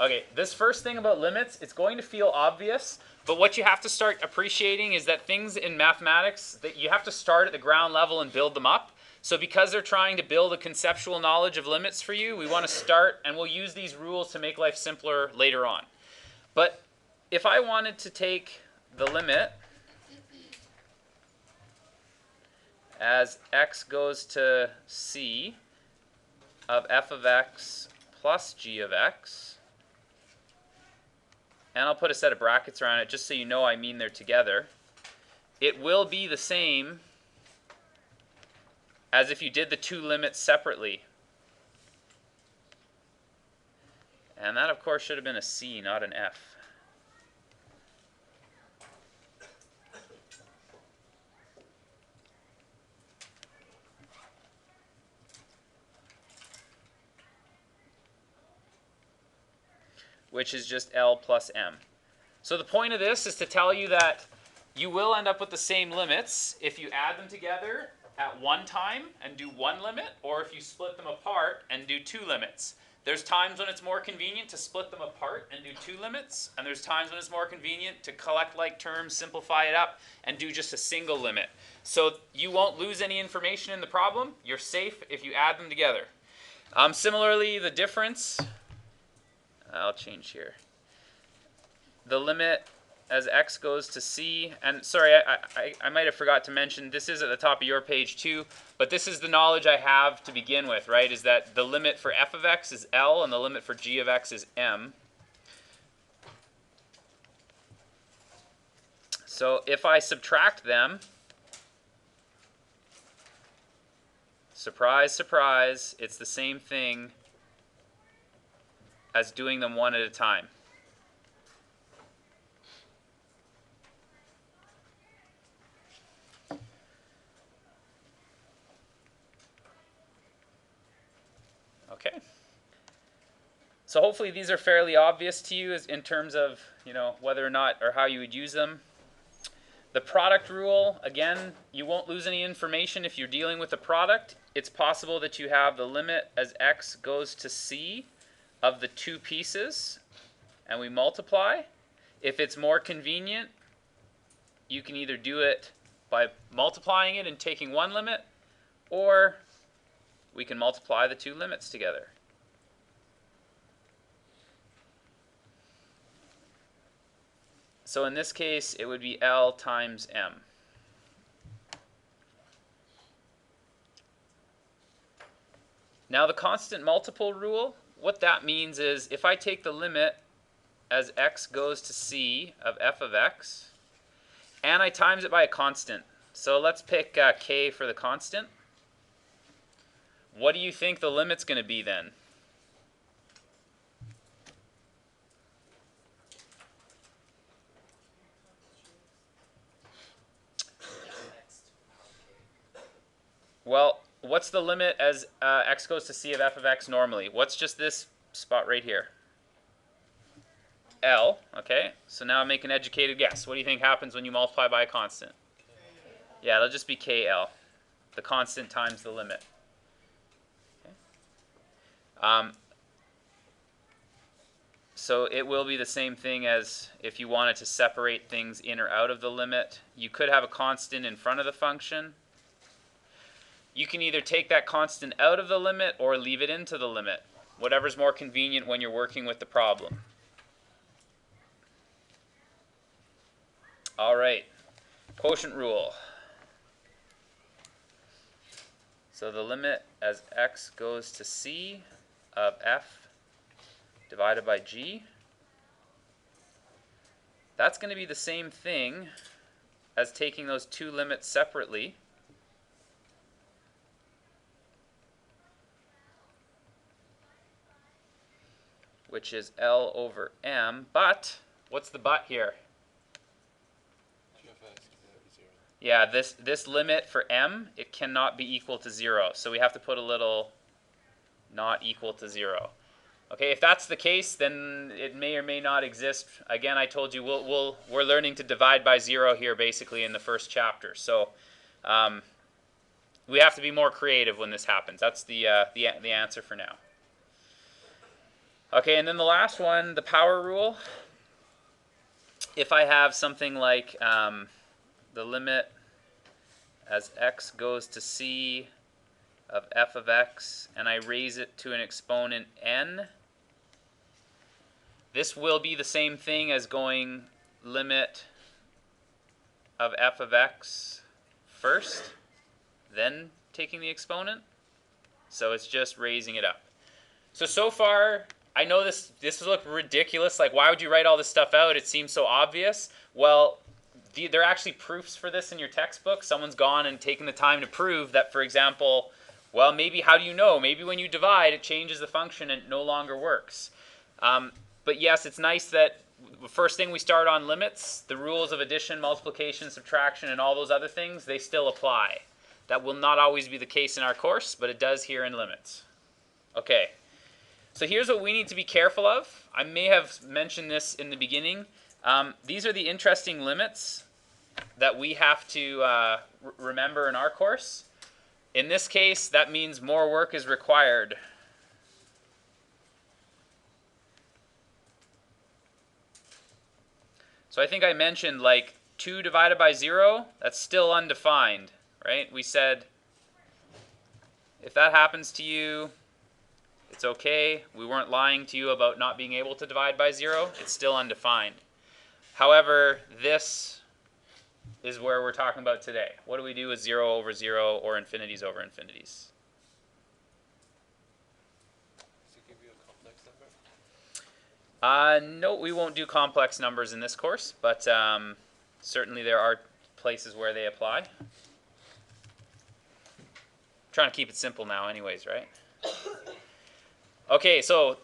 Okay, this first thing about limits, it's going to feel obvious, but what you have to start appreciating is that things in mathematics, that you have to start at the ground level and build them up. So because they're trying to build a conceptual knowledge of limits for you, we want to start, and we'll use these rules to make life simpler later on. But if I wanted to take the limit as x goes to c of f of x plus g of x, and I'll put a set of brackets around it just so you know I mean they're together, it will be the same as if you did the two limits separately. And that, of course, should have been a C, not an F. Which is just L plus M. So the point of this is to tell you that you will end up with the same limits if you add them together at one time and do one limit, or if you split them apart and do two limits. There's times when it's more convenient to split them apart and do two limits, and there's times when it's more convenient to collect like terms, simplify it up, and do just a single limit. So you won't lose any information in the problem. You're safe if you add them together. Similarly, the difference, I'll change here. The limit as x goes to c, and sorry, I might have forgot to mention, this is at the top of your page too, but this is the knowledge I have to begin with, right, is that the limit for f of x is L and the limit for g of x is M. So if I subtract them, surprise, surprise, it's the same thing as doing them one at a time. Okay. So hopefully these are fairly obvious to you in terms of, whether or not or how you would use them. The product rule, again, you won't lose any information if you're dealing with a product. It's possible that you have the limit as x goes to c of the two pieces, and we multiply. If it's more convenient, you can either do it by multiplying it and taking one limit, or we can multiply the two limits together. So in this case, it would be L times M. Now the constant multiple rule, what that means is if I take the limit as x goes to c of f of x, and I times it by a constant. So let's pick k for the constant. What do you think the limit's going to be then? Well, what's the limit as x goes to c of f of x normally? What's just this spot right here? L, okay? So now make an educated guess. What do you think happens when you multiply by a constant? Yeah, it'll just be KL, the constant times the limit. Okay. So it will be the same thing as if you wanted to separate things in or out of the limit. You could have a constant in front of the function. You can either take that constant out of the limit or leave it into the limit, whatever's more convenient when you're working with the problem. All right, quotient rule. So the limit as x goes to c of f divided by g, that's going to be the same thing as taking those two limits separately. Which is L over M, but what's the but here? Yeah, this limit for M, it cannot be equal to 0. So we have to put a little not equal to 0. Okay, if that's the case, then it may or may not exist. Again, I told you we're learning to divide by 0 here basically in the first chapter. So we have to be more creative when this happens. That's the answer for now. Okay, and then the last one, the power rule. If I have something like the limit as x goes to c of f of x, and I raise it to an exponent n, this will be the same thing as going limit of f of x first, then taking the exponent. So it's just raising it up. So far, I know this looks ridiculous. Like, why would you write all this stuff out? It seems so obvious. Well, there are actually proofs for this in your textbook. Someone's gone and taken the time to prove that, for example, well, maybe, how do you know? Maybe when you divide, it changes the function and it no longer works. But yes, it's nice that the first thing we start on limits, the rules of addition, multiplication, subtraction, and all those other things, they still apply. That will not always be the case in our course, but it does here in limits. Okay, so here's what we need to be careful of. I may have mentioned this in the beginning. These are the interesting limits that we have to remember in our course. In this case, that means more work is required. So I think I mentioned, like, 2 divided by 0, that's still undefined, right? We said if that happens to you, it's okay. We weren't lying to you about not being able to divide by 0. It's still undefined. However, this is where we're talking about today. What do we do with 0 over 0 or infinities over infinities? No, we won't do complex numbers in this course, but certainly there are places where they apply. I'm trying to keep it simple now anyways, right? Okay, so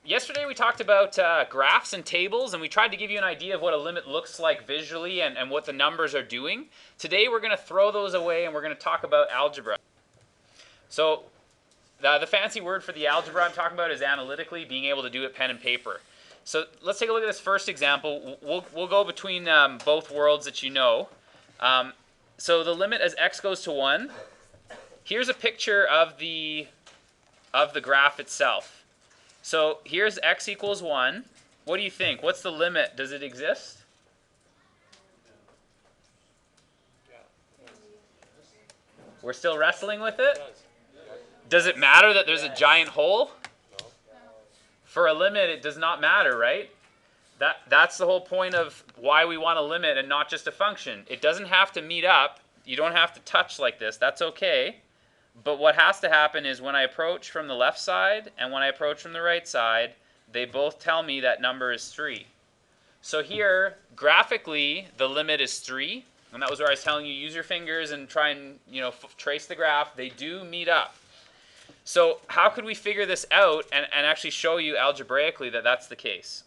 yesterday we talked about graphs and tables, and we tried to give you an idea of what a limit looks like visually and what the numbers are doing. Today we're going to throw those away and we're going to talk about algebra. So the fancy word for the algebra I'm talking about is analytically, being able to do it pen and paper. So let's take a look at this first example. We'll go between both worlds that you know. So the limit as x goes to 1. Here's a picture of the graph itself. So here's x equals 1. What do you think? What's the limit? Does it exist? We're still wrestling with it? Does it matter that there's a giant hole? For a limit, it does not matter, right? That's the whole point of why we want a limit and not just a function. It doesn't have to meet up. You don't have to touch like this. That's okay. But what has to happen is when I approach from the left side and when I approach from the right side, they both tell me that number is 3. So here, graphically, the limit is 3. And that was where I was telling you, use your fingers and try and trace the graph. They do meet up. So how could we figure this out and actually show you algebraically that that's the case?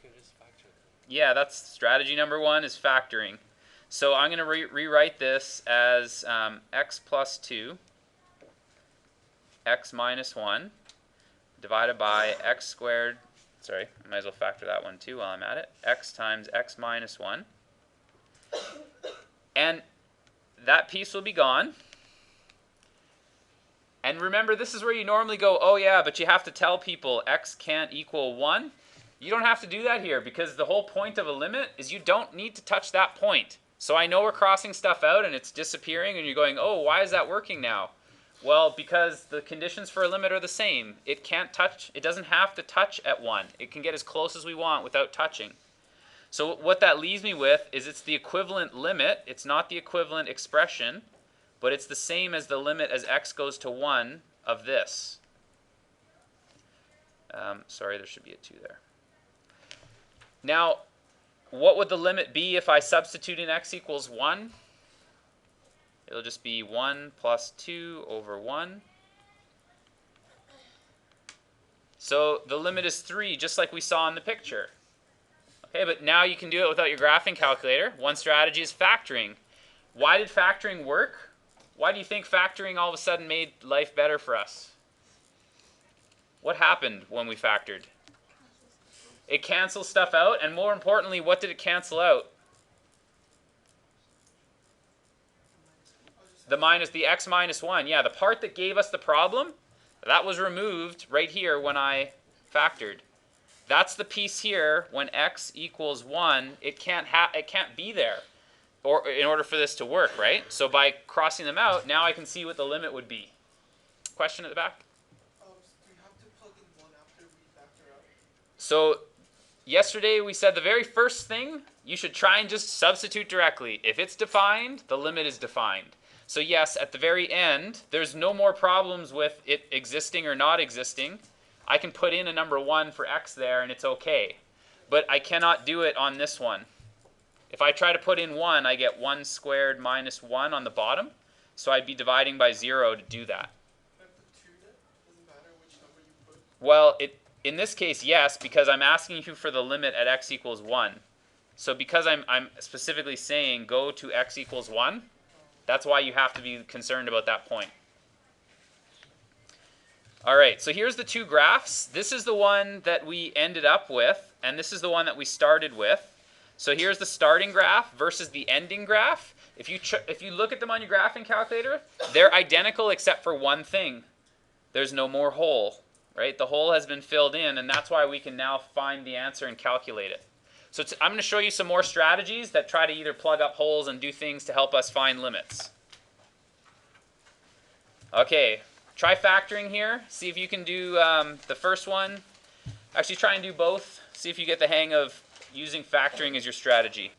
You can just factor it. Yeah, that's strategy number 1 is factoring. So I'm going to rewrite this as x plus 2, x minus 1, divided by x squared. Sorry, I might as well factor that one too while I'm at it. X times x minus 1. And that piece will be gone. And remember, this is where you normally go, oh yeah, but you have to tell people x can't equal 1. You don't have to do that here because the whole point of a limit is you don't need to touch that point. So I know we're crossing stuff out and it's disappearing and you're going, oh, why is that working now? Well, because the conditions for a limit are the same. It can't touch, it doesn't have to touch at 1. It can get as close as we want without touching. So what that leaves me with is it's the equivalent limit. It's not the equivalent expression, but it's the same as the limit as x goes to 1 of this. Sorry, there should be a 2 there. Now, what would the limit be if I substitute in x equals 1? It'll just be 1 plus 2 over 1. So the limit is 3, just like we saw in the picture. Okay, but now you can do it without your graphing calculator. One strategy is factoring. Why did factoring work? Why do you think factoring all of a sudden made life better for us? What happened when we factored? It cancels stuff out, and more importantly, what did it cancel out? The x minus 1. Yeah, the part that gave us the problem, That was removed right here when I factored. That's the piece here when x equals 1. It can't be there or in order for this to work, right? So by crossing them out, now I can see what the limit would be. Question at the back? Do you have to plug in 1 after we factor out? So yesterday we said the very first thing, you should try and just substitute directly. If it's defined, the limit is defined. So yes, at the very end, there's no more problems with it existing or not existing. I can put in a number 1 for x there and it's okay. But I cannot do it on this one. If I try to put in 1, I get 1 squared minus 1 on the bottom. So I'd be dividing by 0 to do that. Can I put 2 then? Doesn't matter which number you put? Well, in this case, yes, because I'm asking you for the limit at x equals 1. So because I'm specifically saying go to x equals 1, that's why you have to be concerned about that point. All right, so here's the two graphs. This is the one that we ended up with, and this is the one that we started with. So here's the starting graph versus the ending graph. If you look at them on your graphing calculator, they're identical except for one thing. There's no more hole, right? The hole has been filled in, and that's why we can now find the answer and calculate it. So I'm going to show you some more strategies that try to either plug up holes and do things to help us find limits. Okay. Try factoring here. See if you can do the first one. Actually, try and do both. See if you get the hang of using factoring as your strategy.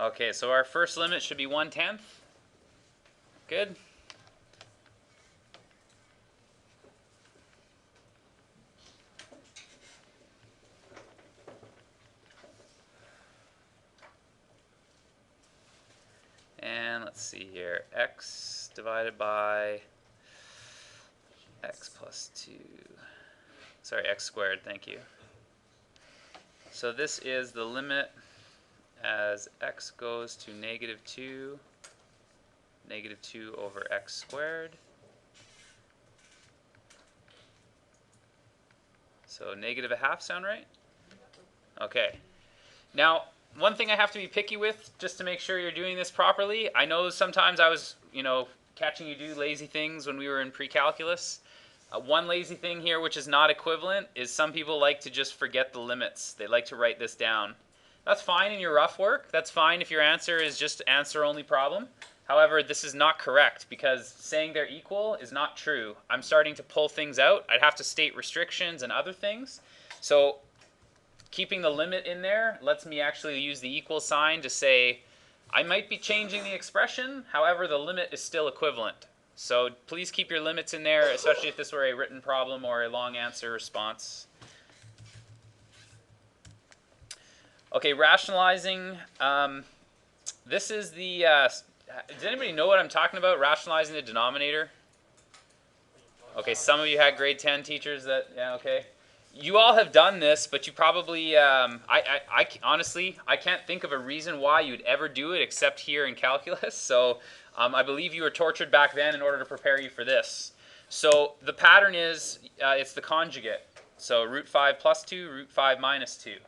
Okay, so our first limit should be 1/10. Good. And let's see here, x divided by x plus 2. Sorry, x squared, thank you. So this is the limit as x goes to -2, -2 over x squared. So -1/2 sound right? Okay. Now, one thing I have to be picky with, just to make sure you're doing this properly, I know sometimes I was, catching you do lazy things when we were in pre-calculus. One lazy thing here, which is not equivalent, is some people like to just forget the limits. They like to write this down. That's fine in your rough work. That's fine if your answer is just answer-only problem. However, this is not correct because saying they're equal is not true. I'm starting to pull things out. I'd have to state restrictions and other things. So keeping the limit in there lets me actually use the equal sign to say I might be changing the expression. However, the limit is still equivalent. So please keep your limits in there, especially if this were a written problem or a long answer response. Okay, rationalizing. This is the, does anybody know what I'm talking about? Rationalizing the denominator? Okay, some of you had grade 10 teachers that, yeah, okay. You all have done this, but you probably, honestly, I can't think of a reason why you'd ever do it except here in calculus. So I believe you were tortured back then in order to prepare you for this. So the pattern is, it's the conjugate. So root 5 plus 2, root 5 minus 2.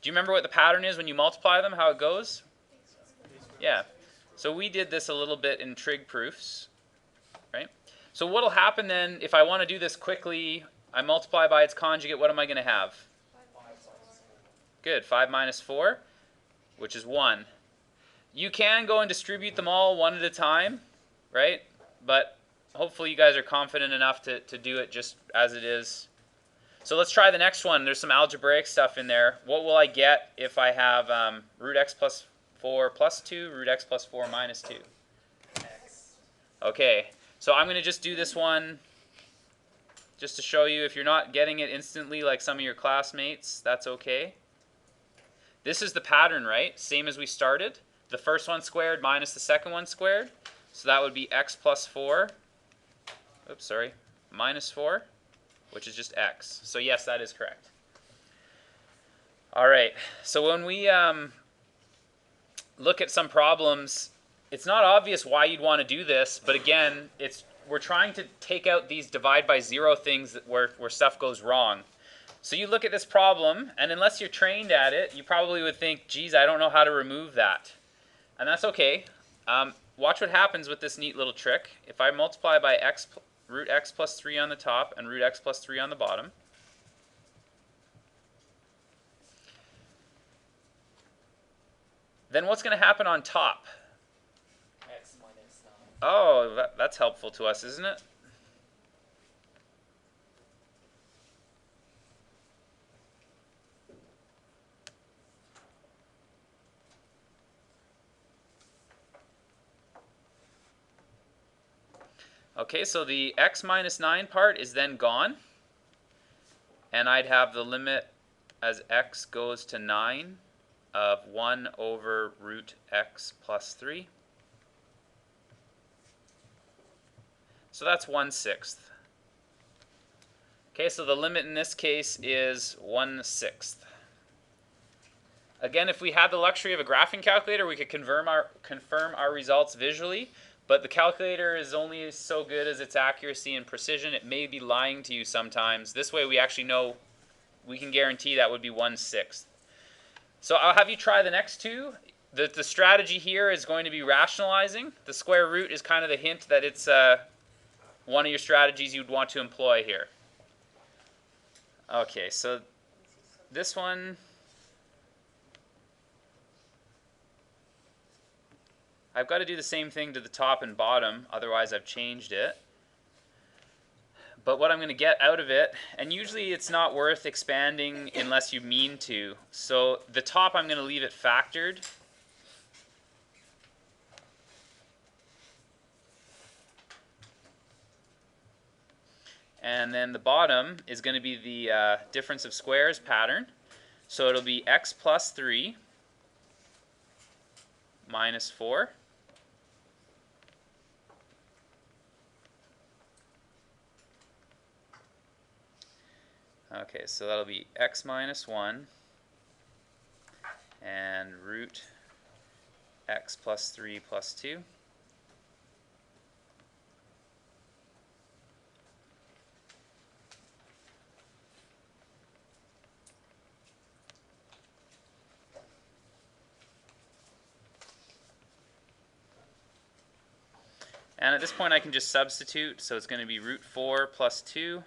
Do you remember what the pattern is when you multiply them, how it goes? Yeah. So we did this a little bit in trig proofs, right? So what will happen then if I want to do this quickly, I multiply by its conjugate, what am I going to have? Good, 5 minus 4, which is 1. You can go and distribute them all one at a time, right? But hopefully you guys are confident enough to do it just as it is. So let's try the next one. There's some algebraic stuff in there. What will I get if I have root x plus 4 plus 2, root x plus 4 minus 2? X. Okay, so I'm going to just do this one just to show you if you're not getting it instantly like some of your classmates, that's okay. This is the pattern, right? Same as we started. The first one squared minus the second one squared. So that would be x plus 4. Oops, sorry. Minus 4. which is just x. So yes, that is correct. All right, so when we look at some problems, it's not obvious why you'd want to do this, but again, we're trying to take out these divide by zero things where stuff goes wrong. So you look at this problem, and unless you're trained at it, you probably would think, geez, I don't know how to remove that. And that's okay. Watch what happens with this neat little trick. If I multiply by root x plus 3 on the top and root x plus 3 on the bottom, then what's going to happen on top? X minus 9. Oh, that's helpful to us, isn't it? Okay, so the x minus 9 part is then gone. And I'd have the limit as x goes to 9 of 1 over root x plus 3. So that's 1/6. Okay, so the limit in this case is 1/6. Again, if we had the luxury of a graphing calculator, we could confirm our results visually, but the calculator is only so good as its accuracy and precision. It may be lying to you sometimes. This way we actually know, we can guarantee that would be 1/6. So I'll have you try the next two. The strategy here is going to be rationalizing. The square root is kind of the hint that it's one of your strategies you'd want to employ here. Okay, so this one, I've got to do the same thing to the top and bottom, otherwise I've changed it. But what I'm going to get out of it, and usually it's not worth expanding unless you mean to. So the top I'm going to leave it factored. And then the bottom is going to be the difference of squares pattern. So it'll be x plus 3 minus 4. Okay, so that'll be x minus 1 and root x plus 3 plus 2. And at this point I can just substitute, so it's going to be root 4 plus 2.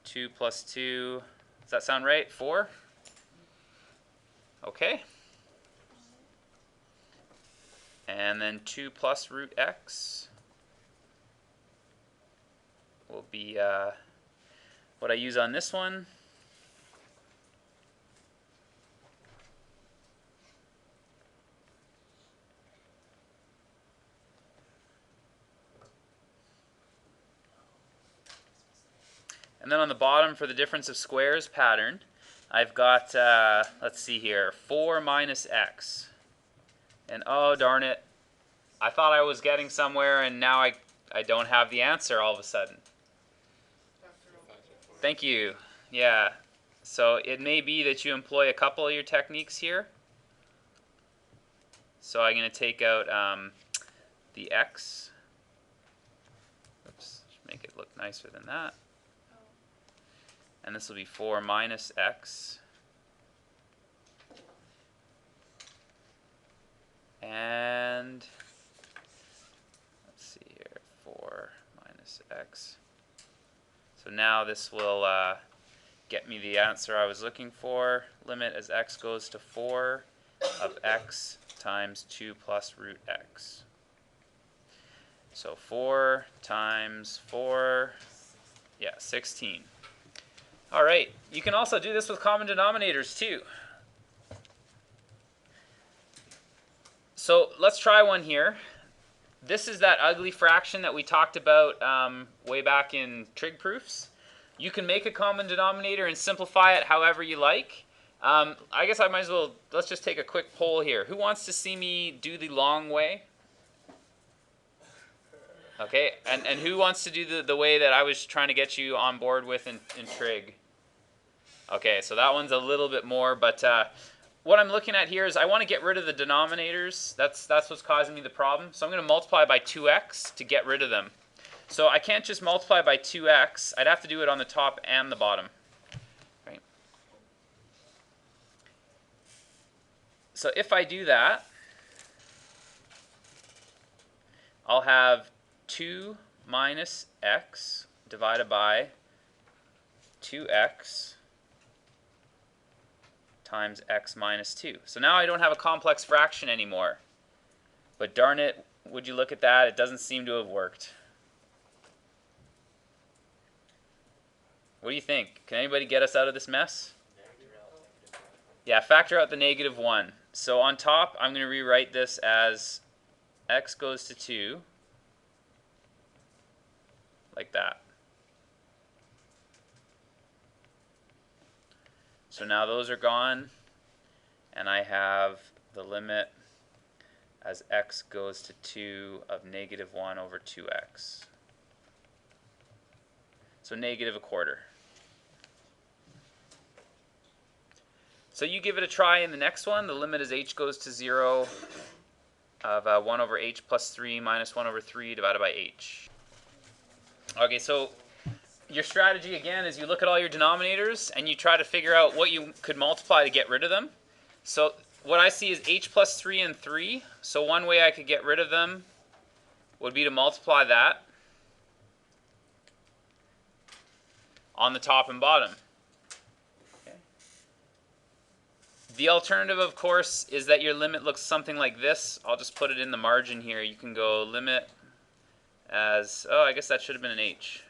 2 plus 2, does that sound right? 4? Okay. And then 2 plus root x will be what I use on this one. And then on the bottom for the difference of squares pattern, I've got, let's see here, 4 minus x. And oh darn it, I thought I was getting somewhere and now I don't have the answer all of a sudden. Thank you. Yeah. So it may be that you employ a couple of your techniques here. So I'm going to take out the x. Oops, make it look nicer than that. And this will be 4 minus x. And let's see here, 4 minus x. So now this will get me the answer I was looking for. Limit as x goes to 4 of x times 2 plus root x. So 4 times 4, yeah, 16. All right, you can also do this with common denominators too. So let's try one here. This is that ugly fraction that we talked about way back in trig proofs. You can make a common denominator and simplify it however you like. I guess I might as well, let's just take a quick poll here. Who wants to see me do the long way? Okay, and who wants to do the way that I was trying to get you on board with in trig? Okay, so that one's a little bit more, but what I'm looking at here is I want to get rid of the denominators. That's what's causing me the problem. So I'm going to multiply by 2x to get rid of them. So I can't just multiply by 2x. I'd have to do it on the top and the bottom. Right? So if I do that, I'll have 2 minus x divided by 2x times x minus 2. So now I don't have a complex fraction anymore. But darn it, would you look at that? It doesn't seem to have worked. What do you think? Can anybody get us out of this mess? Yeah, factor out the negative 1. So on top, I'm going to rewrite this as x goes to 2, like that. So now those are gone, and I have the limit as x goes to 2 of negative 1 over 2x. So negative a quarter. So you give it a try in the next one. The limit as h goes to 0 of 1 over h plus 3 minus 1 over 3 divided by h. Okay, so your strategy again is you look at all your denominators and you try to figure out what you could multiply to get rid of them. So what I see is h plus 3 and 3. So one way I could get rid of them would be to multiply that on the top and bottom. Okay. The alternative, of course, is that your limit looks something like this. I'll just put it in the margin here. You can go limit as, oh, I guess that should have been an h.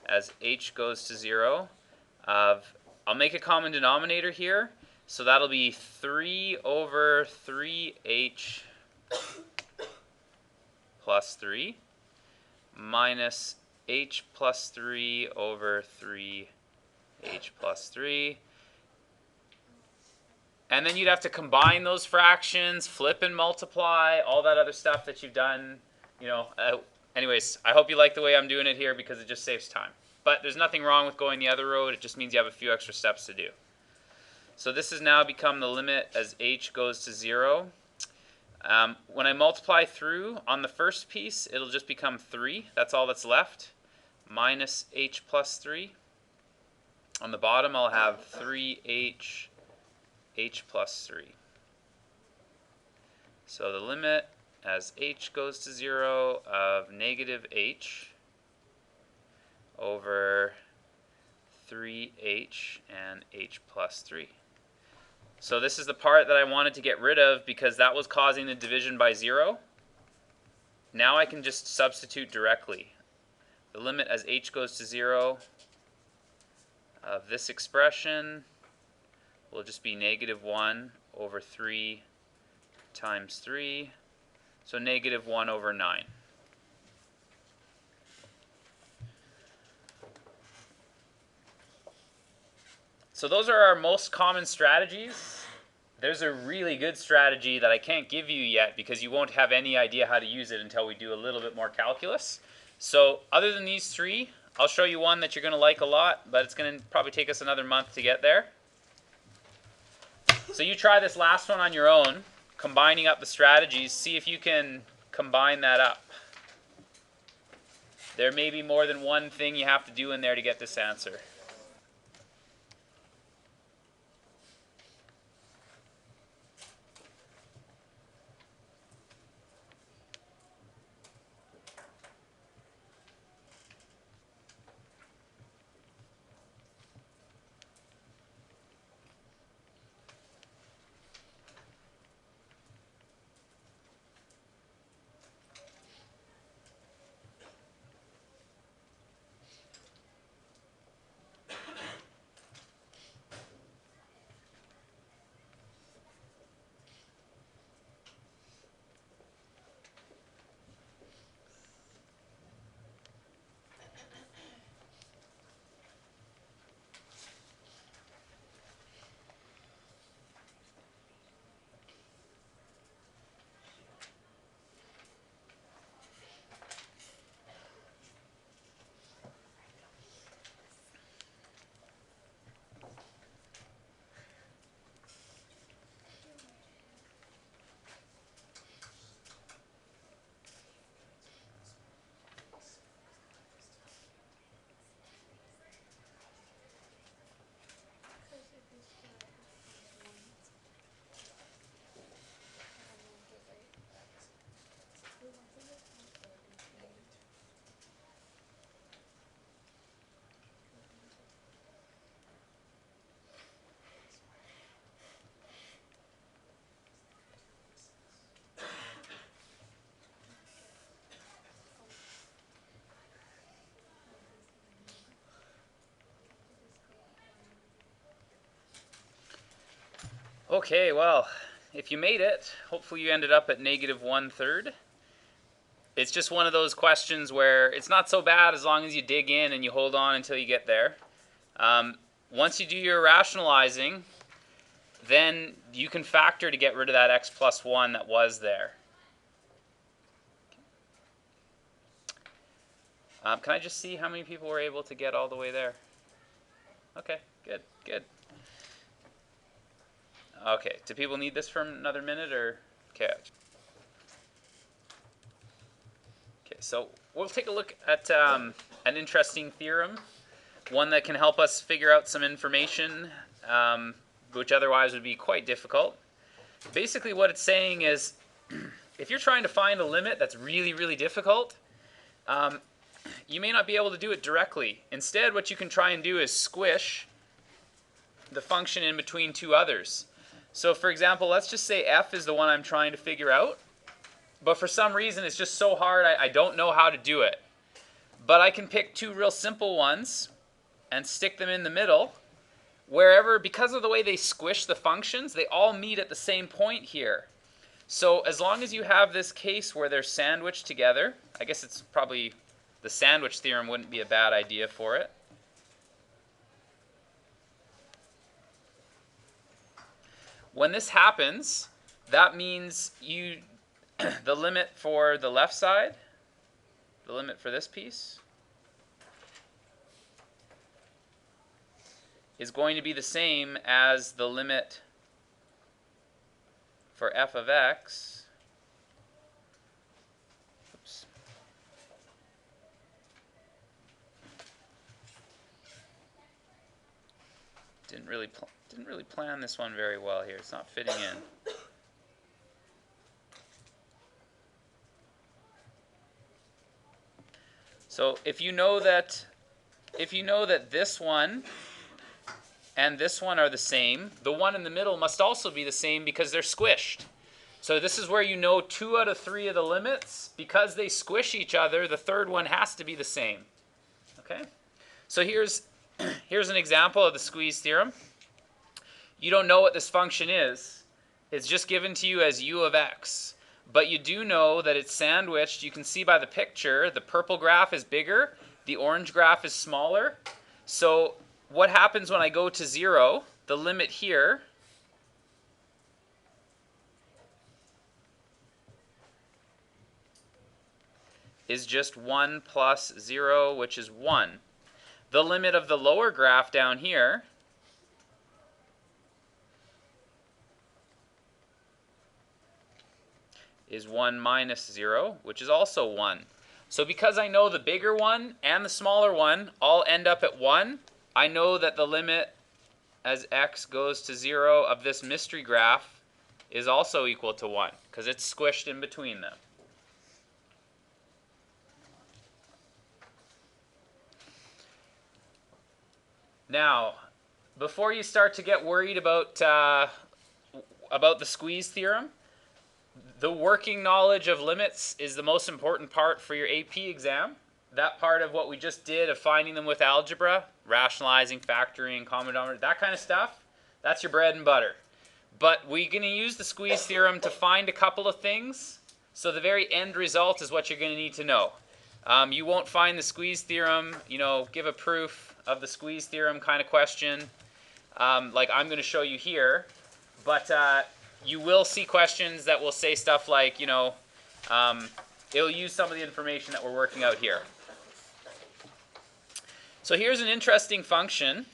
As h goes to 0 of, I'll make a common denominator here. So that'll be 3 over 3h plus 3 minus h plus 3 over 3h plus 3. And then you'd have to combine those fractions, flip and multiply, all that other stuff that you've done. You know, anyways, I hope you like the way I'm doing it here because it just saves time. But there's nothing wrong with going the other road. It just means you have a few extra steps to do. So this has now become the limit as h goes to 0. When I multiply through on the first piece, it'll just become 3. That's all that's left. Minus h plus 3. On the bottom, I'll have 3h h plus 3. So the limit as h goes to 0 of negative h over 3h and h plus 3. So this is the part that I wanted to get rid of because that was causing the division by 0. Now I can just substitute directly. The limit as h goes to 0 of this expression will just be negative 1 over 3 times 3. So negative 1 over 9. So those are our most common strategies. There's a really good strategy that I can't give you yet because you won't have any idea how to use it until we do a little bit more calculus. So other than these three, I'll show you one that you're going to like a lot, but it's going to probably take us another month to get there. So you try this last one on your own, combining up the strategies. See if you can combine that up. There may be more than one thing you have to do in there to get this answer. Okay, well, if you made it, hopefully you ended up at negative 1/3. It's just one of those questions where it's not so bad as long as you dig in and you hold on until you get there. Once you do your rationalizing, then you can factor to get rid of that x plus 1 that was there. Can I just see how many people were able to get all the way there? Okay, good, good. Okay, do people need this for another minute or? Okay. Okay, so we'll take a look at an interesting theorem, one that can help us figure out some information, which otherwise would be quite difficult. Basically what it's saying is, if you're trying to find a limit that's really, really difficult, you may not be able to do it directly. Instead, what you can try and do is squish the function in between two others. So for example, let's just say f is the one I'm trying to figure out, but for some reason it's just so hard I don't know how to do it. But I can pick two real simple ones and stick them in the middle, wherever, because of the way they squish the functions, they all meet at the same point here. So as long as you have this case where they're sandwiched together, I guess it's probably the sandwich theorem wouldn't be a bad idea for it. When this happens, that means the limit for the left side, the limit for this piece, is going to be the same as the limit for f of x. Oops. Didn't really plan this one very well here. It's not fitting in. So if you know that this one and this one are the same, the one in the middle must also be the same because they're squished. So this is where you know 2 out of 3 of the limits, because they squish each other, the third one has to be the same. Okay? So here's an example of the squeeze theorem. You don't know what this function is. It's just given to you as u of x. But you do know that it's sandwiched. You can see by the picture, the purple graph is bigger, the orange graph is smaller. So what happens when I go to 0? The limit here is just 1 plus 0, which is 1. The limit of the lower graph down here is 1 minus 0, which is also 1. So because I know the bigger one and the smaller one all end up at 1, I know that the limit as x goes to 0 of this mystery graph is also equal to 1, because it's squished in between them. Now, before you start to get worried about the squeeze theorem, the working knowledge of limits is the most important part for your AP exam. That part of what we just did of finding them with algebra, rationalizing, factoring, common denominator, that kind of stuff, that's your bread and butter. But we're going to use the squeeze theorem to find a couple of things. So the very end result is what you're going to need to know. You won't find the squeeze theorem, give a proof of the squeeze theorem kind of question, like I'm going to show you here. But you will see questions that will say stuff like, it'll use some of the information that we're working out here. So here's an interesting function.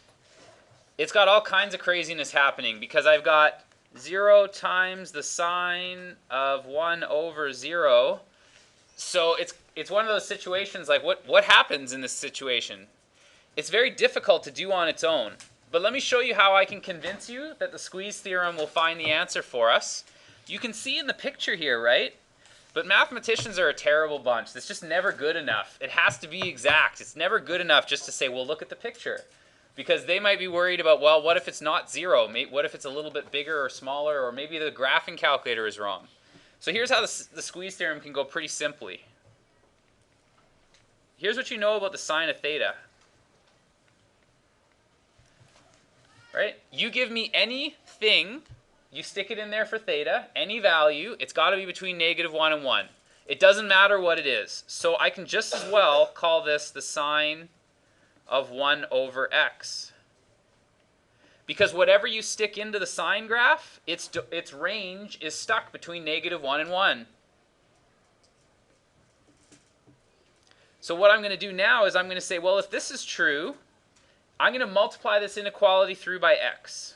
It's got all kinds of craziness happening because I've got 0 times the sine of 1 over 0. So it's one of those situations like what happens in this situation? It's very difficult to do on its own. But let me show you how I can convince you that the squeeze theorem will find the answer for us. You can see in the picture here, right? But mathematicians are a terrible bunch. It's just never good enough. It has to be exact. It's never good enough just to say, well, look at the picture. Because they might be worried about, well, what if it's not 0? What if it's a little bit bigger or smaller? Or maybe the graphing calculator is wrong. So here's how the squeeze theorem can go pretty simply. Here's what you know about the sine of theta. Right? You give me anything, you stick it in there for theta, any value, it's got to be between -1 and 1. It doesn't matter what it is. So I can just as well call this the sine of 1 over x. Because whatever you stick into the sine graph, its range is stuck between -1 and 1. So what I'm going to do now is I'm going to say, well, if this is true, I'm going to multiply this inequality through by x.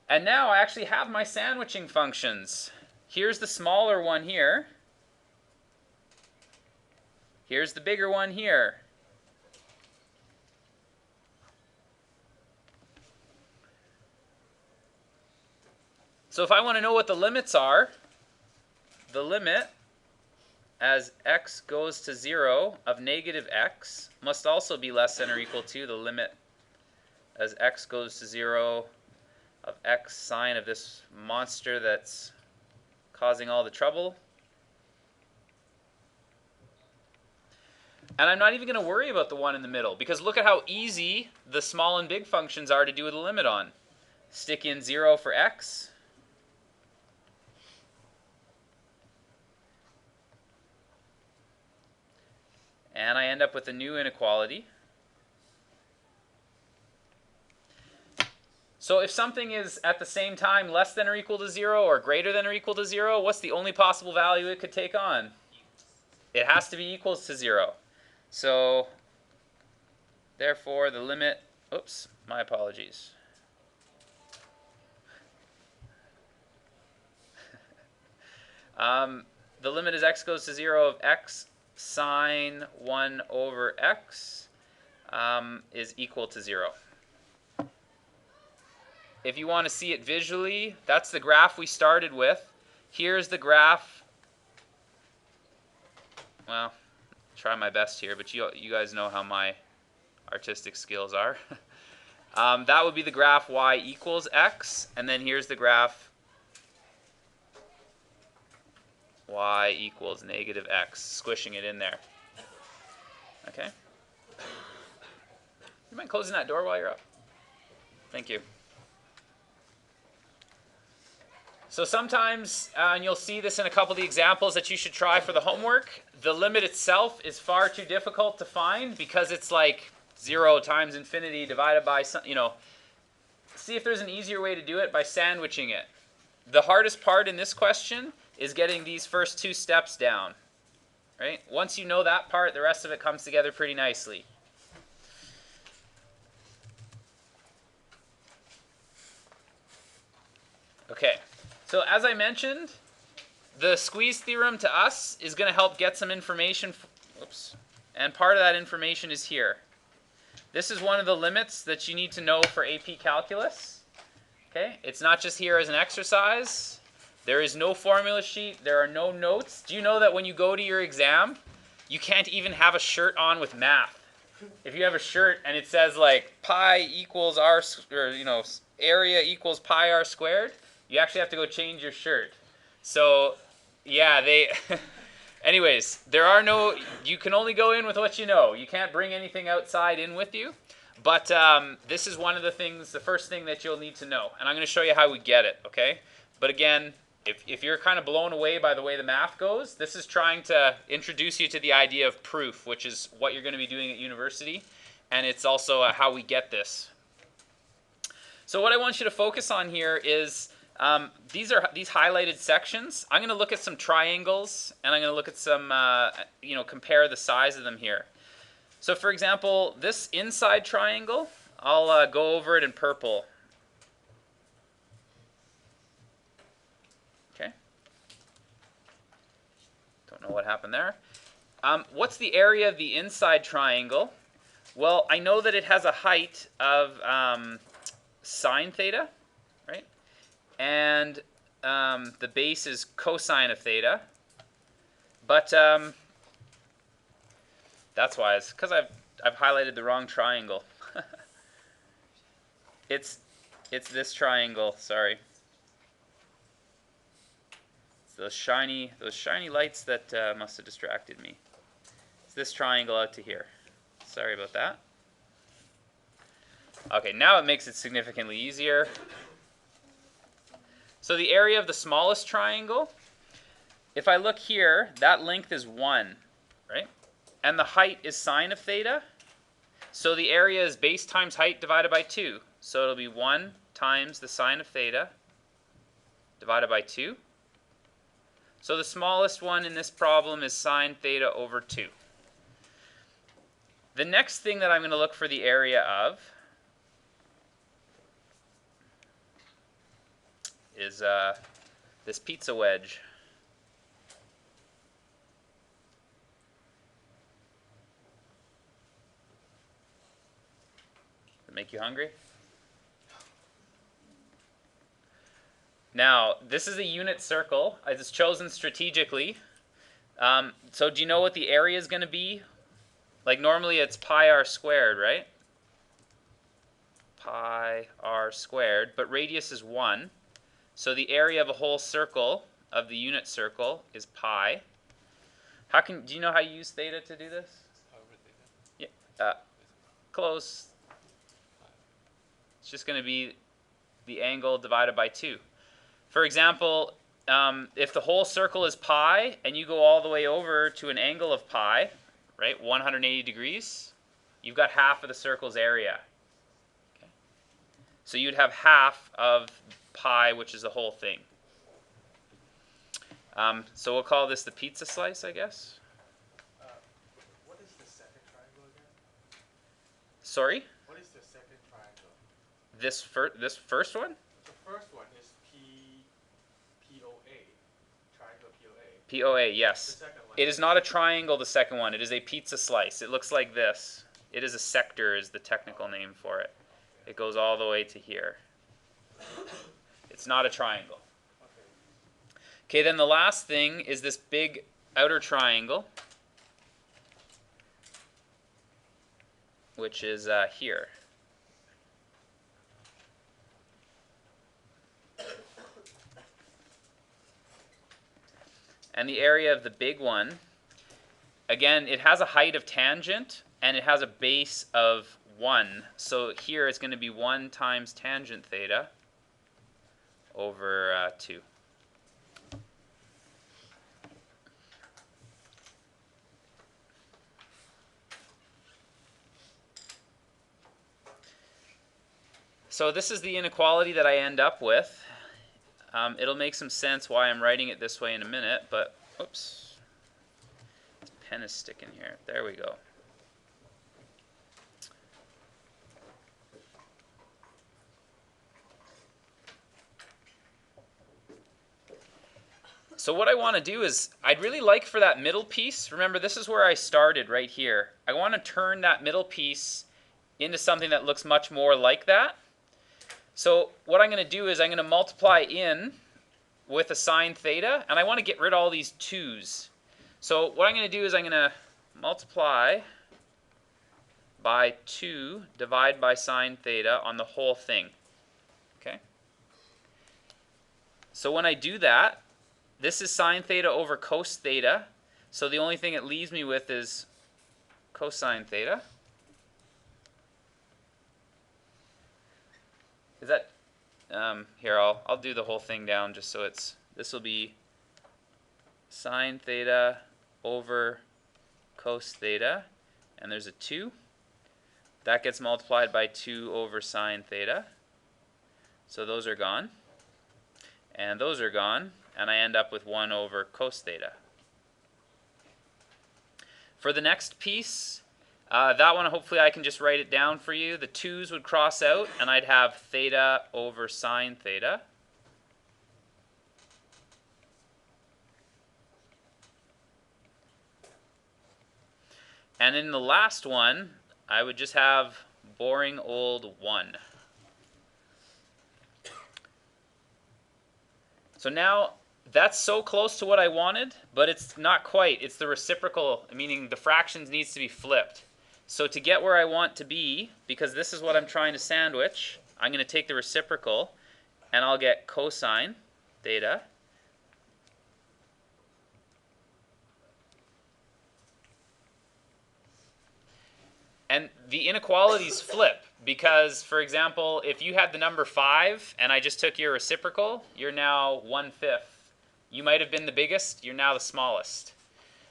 And now I actually have my sandwiching functions. Here's the smaller one here. Here's the bigger one here. So if I want to know what the limits are, the limit as x goes to 0 of -x must also be less than or equal to the limit as x goes to 0 of x sine of this monster that's causing all the trouble. And I'm not even going to worry about the one in the middle, because look at how easy the small and big functions are to do with a limit on. Stick in 0 for x. And I end up with a new inequality. So if something is at the same time less than or equal to 0 or greater than or equal to 0, what's the only possible value it could take on? It has to be equals to 0. So therefore the limit, oops, my apologies. The limit as x goes to 0 of x sine 1 over x is equal to 0. If you want to see it visually, that's the graph we started with. Here's the graph. Well, try my best here, but you guys know how my artistic skills are. That would be the graph y equals x, and then here's the graph y equals -x, squishing it in there. Okay? You mind closing that door while you're up? Thank you. So sometimes, and you'll see this in a couple of the examples that you should try for the homework, the limit itself is far too difficult to find because it's like 0 times infinity divided by, see if there's an easier way to do it by sandwiching it. The hardest part in this question is getting these first two steps down, right? Once you know that part, the rest of it comes together pretty nicely. Okay, so as I mentioned, the squeeze theorem to us is going to help get some information, whoops, and part of that information is here. This is one of the limits that you need to know for AP Calculus. Okay, it's not just here as an exercise. There is no formula sheet. There are no notes. Do you know that when you go to your exam, you can't even have a shirt on with math? If you have a shirt and it says like pi equals r, or area equals pi r squared, you actually have to go change your shirt. So, yeah, anyways, there are no, you can only go in with what you know. You can't bring anything outside in with you. But this is one of the things, the first thing that you'll need to know. And I'm going to show you how we get it, okay? But again, if you're kind of blown away by the way the math goes, this is trying to introduce you to the idea of proof, which is what you're going to be doing at university. And it's also how we get this. So what I want you to focus on here is these highlighted sections. I'm going to look at some triangles, and I'm going to look at some, compare the size of them here. So for example, this inside triangle, I'll go over it in purple. Okay. Don't know what happened there. What's the area of the inside triangle? Well, I know that it has a height of sine theta, right? And the base is cosine of theta. But that's why, it's because I've highlighted the wrong triangle. It's this triangle, sorry. It's those shiny lights that must have distracted me. It's this triangle out to here. Sorry about that. Okay, now it makes it significantly easier. So the area of the smallest triangle, if I look here, that length is 1, right? And the height is sine of theta. So the area is base times height divided by 2. So it'll be 1 times the sine of theta divided by 2. So the smallest one in this problem is sine theta over 2. The next thing that I'm going to look for the area of is this pizza wedge. Does it make you hungry? Now, this is a unit circle. It's chosen strategically. So do you know what the area is going to be? Like normally it's pi r squared, right? Pi r squared, but radius is 1. So the area of a whole circle, of the unit circle, is pi. Do you know how you use theta to do this? Yeah, close. It's just going to be the angle divided by 2. For example, if the whole circle is pi and you go all the way over to an angle of pi, right, 180 degrees, you've got half of the circle's area. Okay. So you'd have half of pi, which is the whole thing. So we'll call this the pizza slice, I guess. What is the second triangle again? Sorry? What is the second triangle? This first one? The first one is POA. Triangle POA. POA, yes. The second one. It is not a triangle, the second one. It is a pizza slice. It looks like this. It is a sector is the technical name for it. It goes all the way to here. It's not a triangle. Okay, then the last thing is this big outer triangle, which is here. And the area of the big one, again, it has a height of tangent, and it has a base of 1. So here it's going to be 1 times tangent theta over 2. So this is the inequality that I end up with. It'll make some sense why I'm writing it this way in a minute, but oops, this pen is sticking here. There we go. So what I want to do is, I'd really like for that middle piece, remember this is where I started right here. I want to turn that middle piece into something that looks much more like that. So what I'm going to do is I'm going to multiply in with a sine theta, and I want to get rid of all these 2's. So what I'm going to do is I'm going to multiply by 2, divide by sine theta on the whole thing. Okay? So when I do that, this is sine theta over cos theta. So the only thing it leaves me with is cosine theta. Is that, here I'll do the whole thing down just so this will be sine theta over cos theta, and there's a 2. That gets multiplied by 2 over sine theta. So those are gone. And those are gone, and I end up with 1 over cos theta. For the next piece, that one hopefully I can just write it down for you. The 2's would cross out, and I'd have theta over sine theta. And in the last one, I would just have boring old 1. So now, that's so close to what I wanted, but it's not quite. It's the reciprocal, meaning the fractions needs to be flipped. So to get where I want to be, because this is what I'm trying to sandwich, I'm going to take the reciprocal, and I'll get cosine theta And the inequalities flip because, for example, if you had the number 5 and I just took your reciprocal, you're now 1/5. You might have been the biggest, you're now the smallest.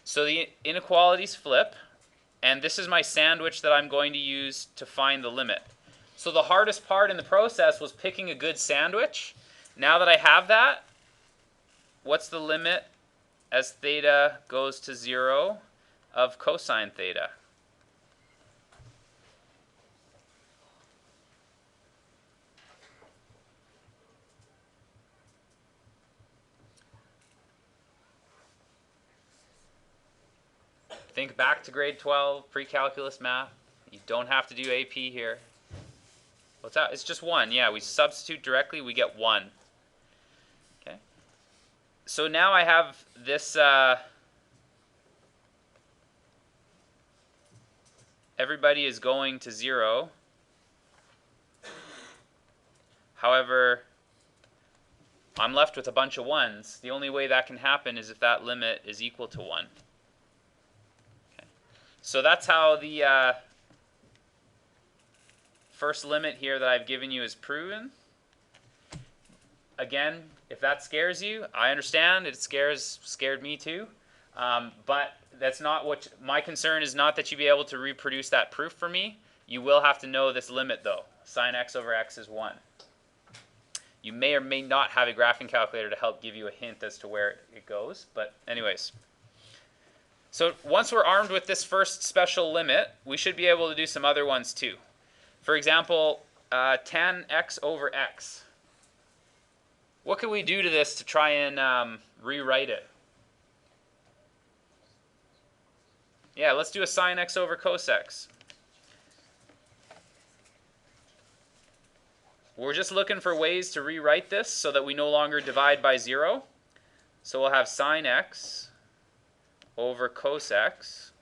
So the inequalities flip, and this is my sandwich that I'm going to use to find the limit. So the hardest part in the process was picking a good sandwich. Now that I have that, what's the limit as theta goes to 0 of cosine theta? Think back to grade 12, pre-calculus math. You don't have to do AP here. What's that? It's just 1. Yeah, we substitute directly, we get 1. Okay. So now I have this, everybody is going to 0. However, I'm left with a bunch of 1s. The only way that can happen is if that limit is equal to 1. So that's how the first limit here that I've given you is proven. Again, if that scares you, I understand. It scared me too. But that's not what my concern is. Not that you be able to reproduce that proof for me. You will have to know this limit though. Sine x over x is 1. You may or may not have a graphing calculator to help give you a hint as to where it goes. But anyways. So once we're armed with this first special limit, we should be able to do some other ones too. For example, tan x over x. What could we do to this to try and rewrite it? Yeah, let's do a sine x over cos x. We're just looking for ways to rewrite this so that we no longer divide by 0. So we'll have sine x over cos x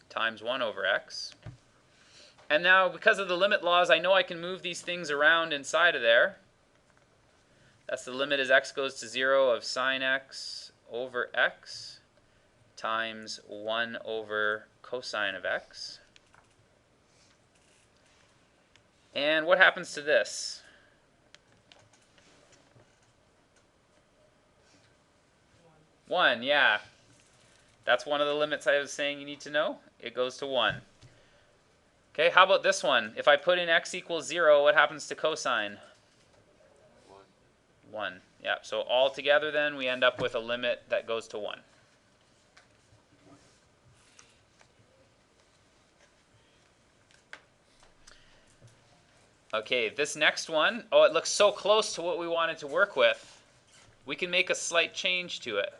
times 1 over x. And now, because of the limit laws, I know I can move these things around inside of there. That's the limit as x goes to 0 of sine x over x times 1 over cosine of x. And what happens to this? 1, yeah. That's one of the limits I was saying you need to know. It goes to 1. Okay, how about this one? If I put in x equals 0, what happens to cosine? 1. Yeah, so all together then we end up with a limit that goes to 1. Okay, this next one, oh, it looks so close to what we wanted to work with. We can make a slight change to it.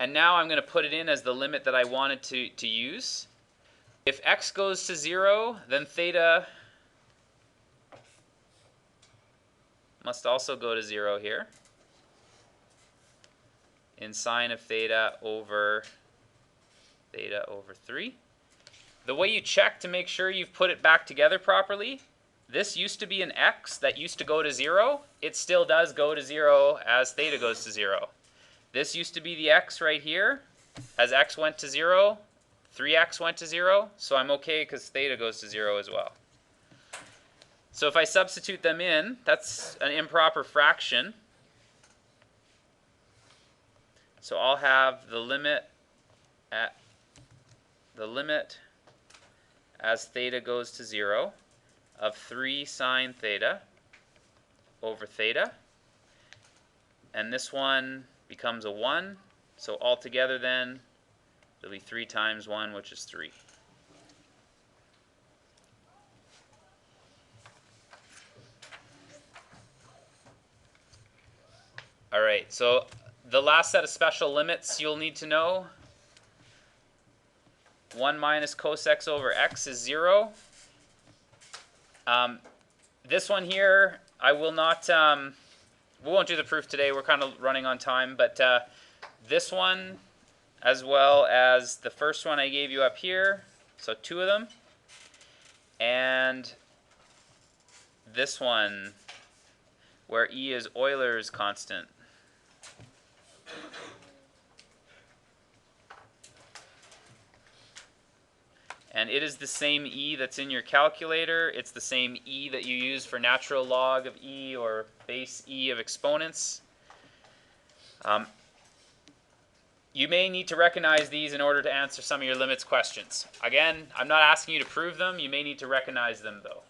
And now I'm going to put it in as the limit that I wanted to use. If x goes to 0, then theta must also go to 0 here in sine of theta over 3. The way you check to make sure you've put it back together properly, this used to be an x that used to go to 0. It still does go to 0 as theta goes to 0. This used to be the x right here. As x went to 0, 3x went to 0. So I'm okay because theta goes to 0 as well. So if I substitute them in, that's an improper fraction. So I'll have the limit as theta goes to 0 of 3 sine theta over theta. And this one becomes a 1. So altogether then, it'll be 3 times 1, which is 3. All right, so the last set of special limits you'll need to know. 1 minus cos x over x is 0. This one here, I will not, we won't do the proof today. We're kind of running on time. But this one, as well as the first one I gave you up here, so 2 of them. And this one, where E is Euler's constant. And it is the same e that's in your calculator. It's the same e that you use for natural log of e or base e of exponents. You may need to recognize these in order to answer some of your limits questions. Again, I'm not asking you to prove them. You may need to recognize them, though.